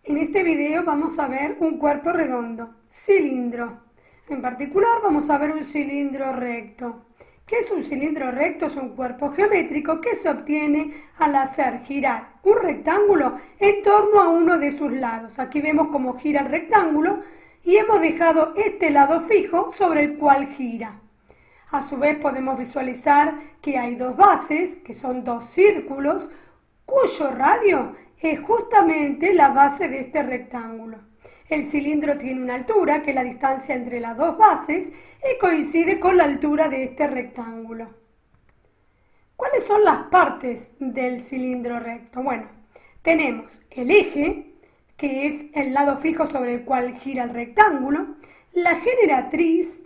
En este video vamos a ver un cuerpo redondo, cilindro. En particular vamos a ver un cilindro recto. ¿Qué es un cilindro recto? Es un cuerpo geométrico que se obtiene al hacer girar un rectángulo en torno a uno de sus lados. Aquí vemos cómo gira el rectángulo y hemos dejado este lado fijo sobre el cual gira. A su vez podemos visualizar que hay dos bases, que son dos círculos, cuyo radio es justamente la base de este rectángulo. El cilindro tiene una altura, que es la distancia entre las dos bases, y coincide con la altura de este rectángulo. ¿Cuáles son las partes del cilindro recto? Bueno, tenemos el eje, que es el lado fijo sobre el cual gira el rectángulo, la generatriz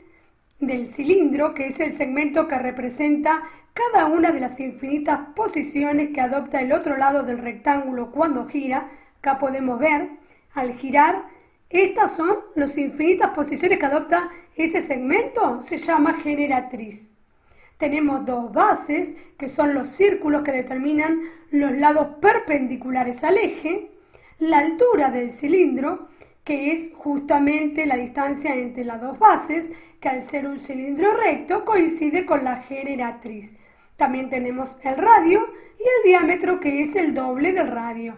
del cilindro, que es el segmento que representa cada una de las infinitas posiciones que adopta el otro lado del rectángulo cuando gira. Acá podemos ver, al girar, estas son las infinitas posiciones que adopta ese segmento, se llama generatriz. Tenemos dos bases, que son los círculos que determinan los lados perpendiculares al eje, la altura del cilindro, que es justamente la distancia entre las dos bases, que al ser un cilindro recto coincide con la generatriz. También tenemos el radio y el diámetro, que es el doble del radio.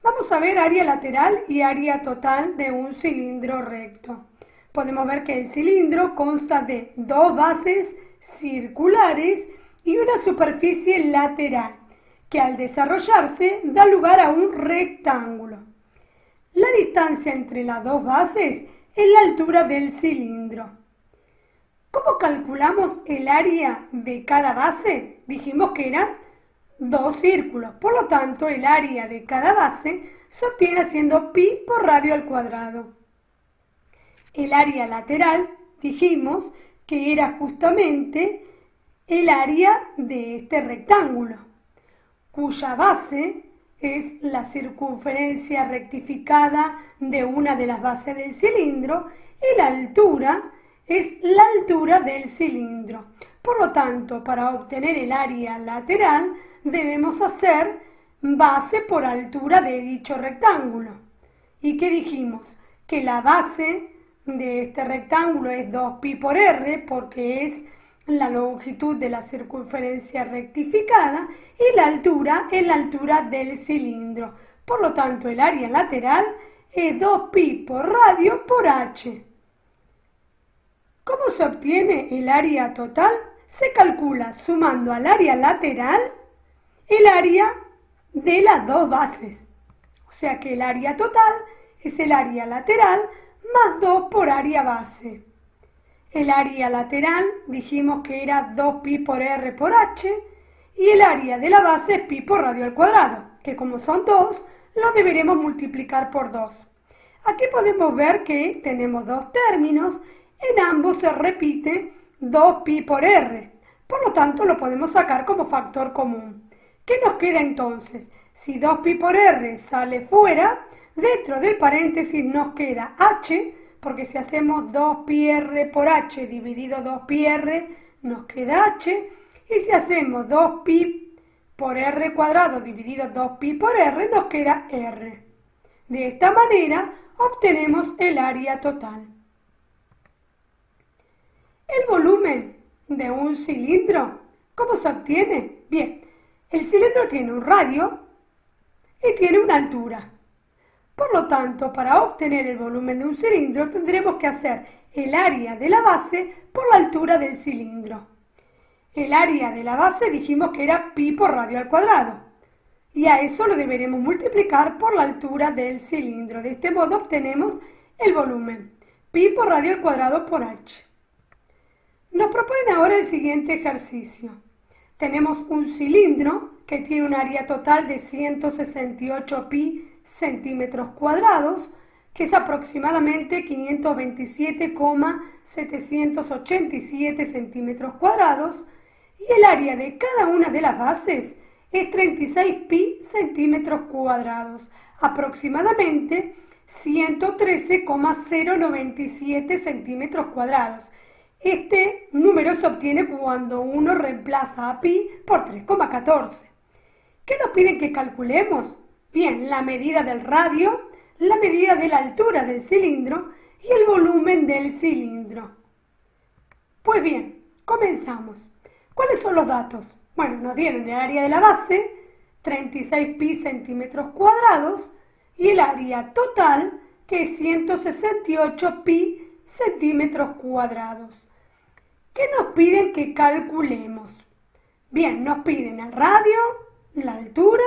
Vamos a ver área lateral y área total de un cilindro recto. Podemos ver que el cilindro consta de dos bases circulares y una superficie lateral, que al desarrollarse da lugar a un rectángulo. La distancia entre las dos bases es la altura del cilindro. ¿Cómo calculamos el área de cada base? Dijimos que eran dos círculos, por lo tanto el área de cada base se obtiene haciendo pi por radio al cuadrado. El área lateral dijimos que era justamente el área de este rectángulo, cuya base es la circunferencia rectificada de una de las bases del cilindro, y la altura es la altura del cilindro. Por lo tanto, para obtener el área lateral debemos hacer base por altura de dicho rectángulo. ¿Y qué dijimos? Que la base de este rectángulo es 2pi por r, porque es la longitud de la circunferencia rectificada, y la altura es la altura del cilindro. Por lo tanto, el área lateral es 2pi por radio por h. ¿Cómo se obtiene el área total? Se calcula sumando al área lateral el área de las dos bases. O sea que el área total es el área lateral más 2 por área base. El área lateral dijimos que era 2pi por r por h, y el área de la base es pi por radio al cuadrado, que como son 2, lo deberemos multiplicar por 2. Aquí podemos ver que tenemos dos términos, en ambos se repite 2pi por r, por lo tanto lo podemos sacar como factor común. ¿Qué nos queda entonces? Si 2pi por r sale fuera, dentro del paréntesis nos queda h, porque si hacemos 2πr por h dividido 2πr, nos queda h, y si hacemos 2pi por r cuadrado dividido 2pi por r, nos queda r. De esta manera obtenemos el área total. El volumen de un cilindro, ¿cómo se obtiene? Bien, el cilindro tiene un radio y tiene una altura. Por lo tanto, para obtener el volumen de un cilindro tendremos que hacer el área de la base por la altura del cilindro. El área de la base dijimos que era pi por radio al cuadrado, y a eso lo deberemos multiplicar por la altura del cilindro. De este modo obtenemos el volumen, pi por radio al cuadrado por h. Nos proponen ahora el siguiente ejercicio. Tenemos un cilindro que tiene un área total de 168 pi centímetros cuadrados, que es aproximadamente 527,787 centímetros cuadrados, y el área de cada una de las bases es 36 pi centímetros cuadrados, aproximadamente 113,097 centímetros cuadrados. Este número se obtiene cuando uno reemplaza a pi por 3,14. ¿Qué nos piden que calculemos? Bien, la medida del radio, la medida de la altura del cilindro y el volumen del cilindro. Pues bien, comenzamos. ¿Cuáles son los datos? Bueno, nos dieron el área de la base, 36 pi centímetros cuadrados, y el área total, que es 168 pi centímetros cuadrados. ¿Qué nos piden que calculemos? Bien, nos piden el radio, la altura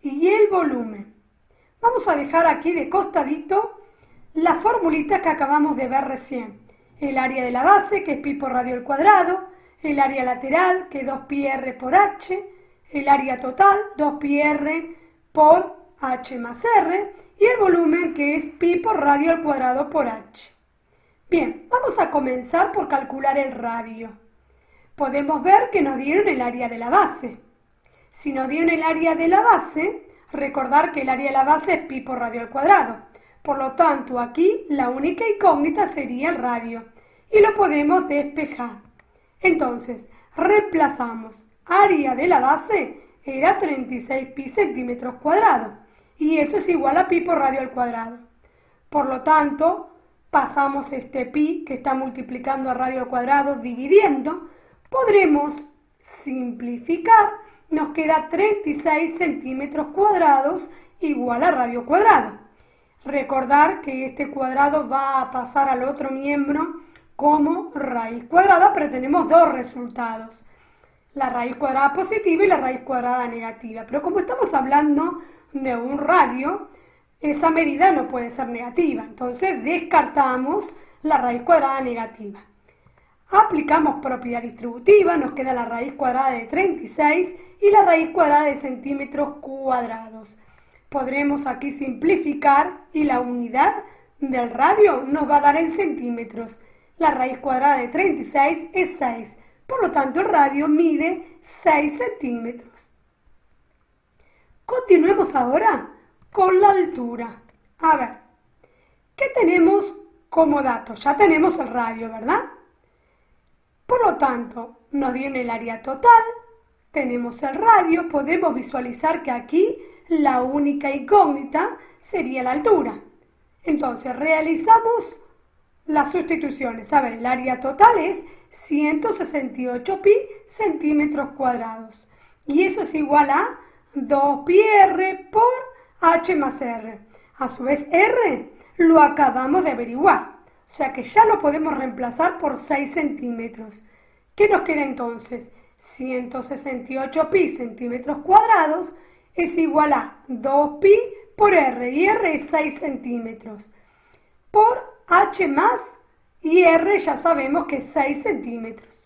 y el volumen. Vamos a dejar aquí de costadito las formulitas que acabamos de ver recién. El área de la base, que es pi por radio al cuadrado, el área lateral, que es 2 pi r por h, el área total, 2 pi r por h más r, y el volumen, que es pi por radio al cuadrado por h. Bien, vamos a comenzar por calcular el radio. Podemos ver que nos dieron el área de la base. Si nos dieron el área de la base, recordar que el área de la base es pi por radio al cuadrado. Por lo tanto, aquí la única incógnita sería el radio y lo podemos despejar. Entonces, reemplazamos. Área de la base era 36 pi centímetros cuadrados y eso es igual a pi por radio al cuadrado. Por lo tanto, pasamos este pi que está multiplicando a radio al cuadrado dividiendo. Podremos simplificar. Nos queda 36 centímetros cuadrados igual a radio cuadrado. Recordar que este cuadrado va a pasar al otro miembro como raíz cuadrada, pero tenemos dos resultados. La raíz cuadrada positiva y la raíz cuadrada negativa. Pero como estamos hablando de un radio, esa medida no puede ser negativa. Entonces descartamos la raíz cuadrada negativa. Aplicamos propiedad distributiva, nos queda la raíz cuadrada de 36 y la raíz cuadrada de centímetros cuadrados. Podremos aquí simplificar y la unidad del radio nos va a dar en centímetros. La raíz cuadrada de 36 es 6, por lo tanto el radio mide 6 centímetros. Continuemos ahora con la altura. A ver, ¿qué tenemos como datos? Ya tenemos el radio, ¿verdad? Por lo tanto, nos dieron el área total, tenemos el radio, podemos visualizar que aquí la única incógnita sería la altura. Entonces, realizamos las sustituciones. A ver, el área total es 168 pi centímetros cuadrados. Y eso es igual a 2 pi r por h más r. A su vez, r lo acabamos de averiguar. O sea que ya lo podemos reemplazar por 6 centímetros. ¿Qué nos queda entonces? 168 pi centímetros cuadrados es igual a 2 pi por r, y r es 6 centímetros, por h más, y r ya sabemos que es 6 centímetros.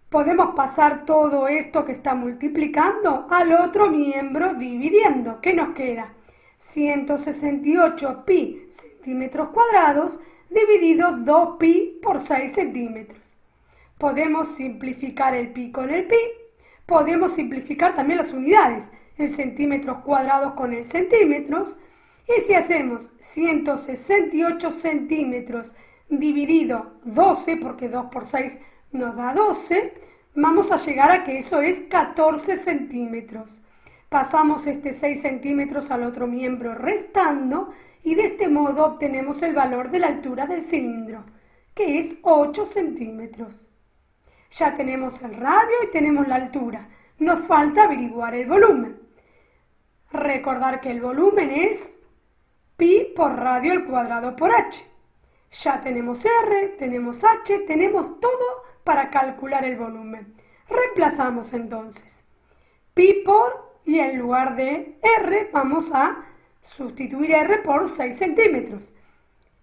Podemos pasar todo esto que está multiplicando al otro miembro dividiendo. ¿Qué nos queda? 168 pi centímetros cuadrados dividido 2 pi por 6 centímetros. Podemos simplificar el pi con el pi. Podemos simplificar también las unidades, el centímetros cuadrados con el centímetros. Y si hacemos 168 centímetros dividido 12, porque 2 por 6 nos da 12, vamos a llegar a que eso es 14 centímetros. Pasamos este 6 centímetros al otro miembro restando y de este modo obtenemos el valor de la altura del cilindro, que es 8 centímetros. Ya tenemos el radio y tenemos la altura. Nos falta averiguar el volumen. Recordar que el volumen es pi por radio al cuadrado por h. Ya tenemos r, tenemos h, tenemos todo para calcular el volumen. Reemplazamos entonces pi por, y en lugar de r vamos a sustituir r por 6 centímetros.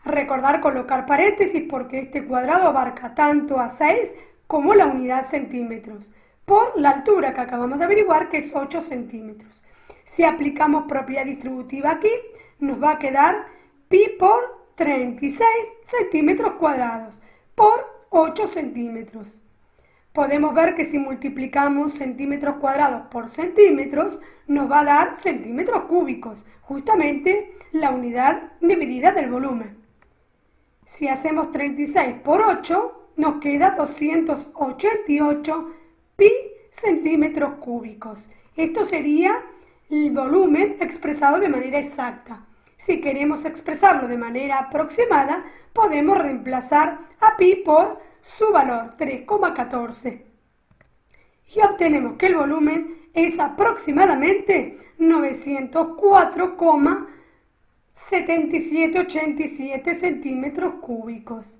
Recordar colocar paréntesis porque este cuadrado abarca tanto a 6 como la unidad centímetros, por la altura que acabamos de averiguar, que es 8 centímetros. Si aplicamos propiedad distributiva aquí, nos va a quedar pi por 36 centímetros cuadrados por 8 centímetros. Podemos ver que si multiplicamos centímetros cuadrados por centímetros, nos va a dar centímetros cúbicos, justamente la unidad de medida del volumen. Si hacemos 36 por 8, nos queda 288 pi centímetros cúbicos. Esto sería el volumen expresado de manera exacta. Si queremos expresarlo de manera aproximada, podemos reemplazar a pi por su valor, 3,14. Y obtenemos que el volumen es aproximadamente 904,7787 centímetros cúbicos.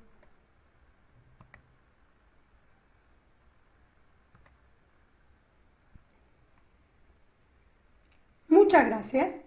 Muchas gracias.